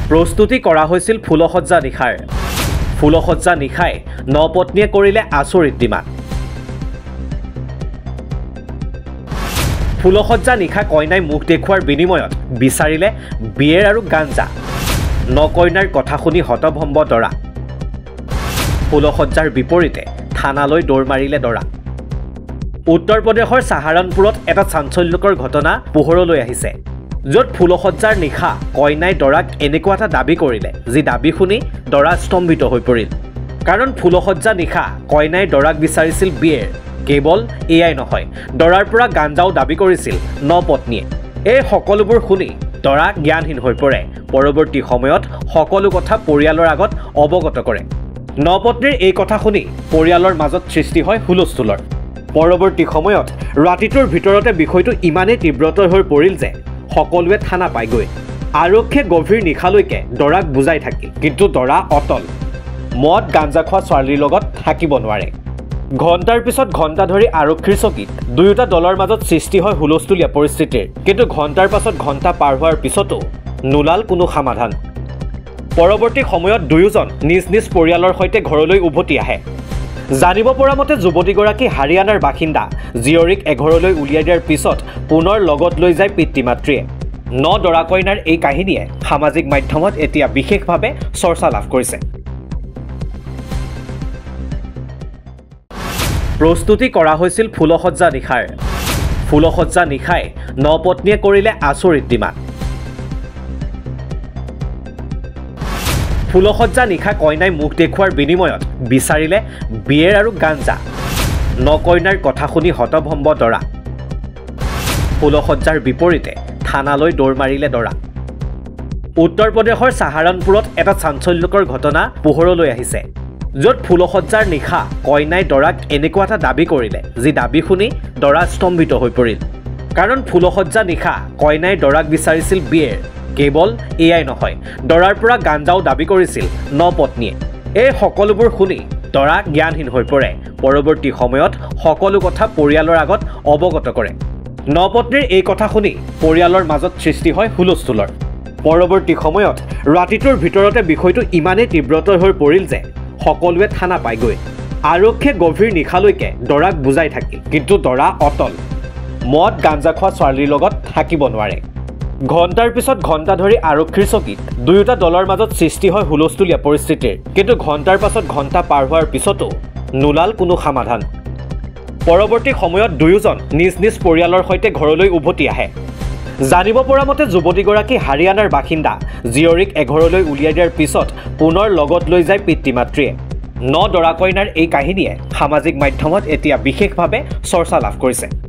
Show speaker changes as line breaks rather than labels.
প্ৰস্তুতি কৰা হৈছিল ফুলসজ্জা নিশাৰ ফুলসজ্জা নিশাই নপত্নীয়ে কৰিলে আচৰিত ডিমাণ্ড ফুলসজ্জা নিশা কইনাই মুখ দেখুৱাৰ বিনিময়ত বিচাৰিলে বিয়েৰ আৰু গাঞ্জা নকইনাৰ কথা শুনি হতভম্ব দৰা ফুলসজ্জাৰ বিপৰীতে থানালৈ দৌৰ মাৰিলে দৰা উত্তৰ প্ৰদেশৰ সাহাৰণপুৰত এটা চাঞ্চল্যকৰ ঘটনা পোহৰলৈ আহিছে য'ত ফুলসজ্জাৰ নিশা কইনাই দৰাক এনেকুৱা এটা দাবী কৰিলে যি দাবী শুনি দৰা স্তম্ভিত হৈ পৰিল কাৰণ ফুলসজ্জা নিশা কইনাই দৰাক বিচাৰিছিল বিয়েৰ কেৱল এয়াই নহয় দৰাৰ পৰা গাঞ্জাও দাবী কৰিছিল নপত্নীয়ে এই সকলোবোৰ শুনি দৰা জ্ঞানহীন হৈ পৰে পৰৱৰ্তী সময়ত সকলো কথা পৰিয়ালৰ আগত অৱগত কৰে নপত্নীৰ এই কথা শুনি পৰিয়ালৰ মাজত সৃষ্টি হয় হুলস্থুলৰ পৰৱৰ্তী সময়ত ৰাতিটোৰ ভিতৰতে বিষয়টো ইমানেই তীব্ৰতৰ হৈ পৰিল যে সকলোৱে থানা পাইগৈ আৰক্ষীয়ে গভীৰ নিশালৈকে দৰাক বুজাই থাকিল কিন্তু দৰা অটল মদ গাঞ্জা খোৱা ছোৱালীৰ লগত থাকিব নোৱাৰে ঘণ্টাৰ পিছত ঘণ্টা ধৰি আৰক্ষীৰ চকীত দুয়োটা দলৰ মাজত সৃষ্টি হয় হুলস্থুলীয়া পৰিস্থিতিৰ কিন্তু ঘণ্টাৰ পাছত ঘণ্টা পাৰ হোৱাৰ পিছতো নোলাল কোনো সমাধান পৰৱৰ্তী সময়ত দুয়োজন নিজ নিজ পৰিয়ালৰ সৈতে ঘৰলৈ উভতি আহে জানিব পৰা মতে যুৱতীগৰাকী হাৰিয়ানাৰ বাসিন্দা জীয়ৰীক এঘৰলৈ উলিয়াই দিয়াৰ পিছত পুনৰ লগত লৈ যায় পিতৃ মাতৃয়ে দৰা কইনাৰ এই কাহিনীয়ে সামাজিক মাধ্যমত এতিয়া বিশেষভাৱে চৰ্চা লাভ কৰিছে প্ৰস্তুতি কৰা হৈছিল ফুলসজ্জা নিশাৰ ফুলসজ্জা নিশাই নপত্নীয়ে কৰিলে আচৰিত ডিমাণ্ড ফুলসজ্জা নিশা কইনাই মুখ দেখুৱাৰ বিনিময়ত বিচাৰিলে বিয়েৰ আৰু গাঞ্জা নকইনাৰ কথা শুনি হতভম্ব দৰা ফুলসজ্জাৰ বিপৰীতে থানালৈ দৌৰ মাৰিলে দৰা উত্তৰ প্ৰদেশৰ সাহাৰণপুৰত এটা চাঞ্চল্যকৰ ঘটনা পোহৰলৈ আহিছে য'ত ফুলসজ্জাৰ নিশা কইনাই দৰাক এনেকুৱা এটা দাবী কৰিলে যি দাবী শুনি দৰা স্তম্ভিত হৈ পৰিল কাৰণ ফুলসজ্জা নিশা কইনাই দৰাক বিচাৰিছিল বিয়েৰ কেৱল এয়াই নহয় দৰাৰ পৰা গাঞ্জাও দাবী কৰিছিল নপত্নীয়ে এই সকলোবোৰ শুনি দৰা জ্ঞানহীন হৈ পৰে পৰৱৰ্তী সময়ত সকলো কথা পৰিয়ালৰ আগত অৱগত কৰে নপত্নীৰ এই কথা শুনি পৰিয়ালৰ মাজত সৃষ্টি হয় হুলস্থুলৰ পৰৱৰ্তী সময়ত ৰাতিটোৰ ভিতৰতে বিষয়টো ইমানেই তীব্ৰতৰ হৈ পৰিল যে সকলোৱে থানা পাইগৈ আৰক্ষীয়ে গভীৰ নিশালৈকে দৰাক বুজাই থাকিল কিন্তু দৰা অটল মদ গাঞ্জা খোৱা ছোৱালীৰ লগত থাকিব নোৱাৰে ঘণ্টাৰ পিছত ঘণ্টা ধৰি আৰক্ষীৰ চকীত দুয়োটা দলৰ মাজত সৃষ্টি হয় হুলস্থুলীয়া পৰিস্থিতিৰ কিন্তু ঘণ্টাৰ পাছত ঘণ্টা পাৰ হোৱাৰ পিছতো নোলাল কোনো সমাধান পৰৱৰ্তী সময়ত দুয়োজন নিজ নিজ পৰিয়ালৰ সৈতে ঘৰলৈ উভতি আহে জানিব পৰা মতে যুৱতীগৰাকী হাৰিয়ানাৰ বাসিন্দা জীয়ৰীক এঘৰলৈ উলিয়াই দিয়াৰ পিছত পুনৰ লগত লৈ যায় পিতৃ মাতৃয়ে দৰা কইনাৰ এই কাহিনীয়ে সামাজিক মাধ্যমত এতিয়া বিশেষভাৱে চৰ্চা লাভ কৰিছে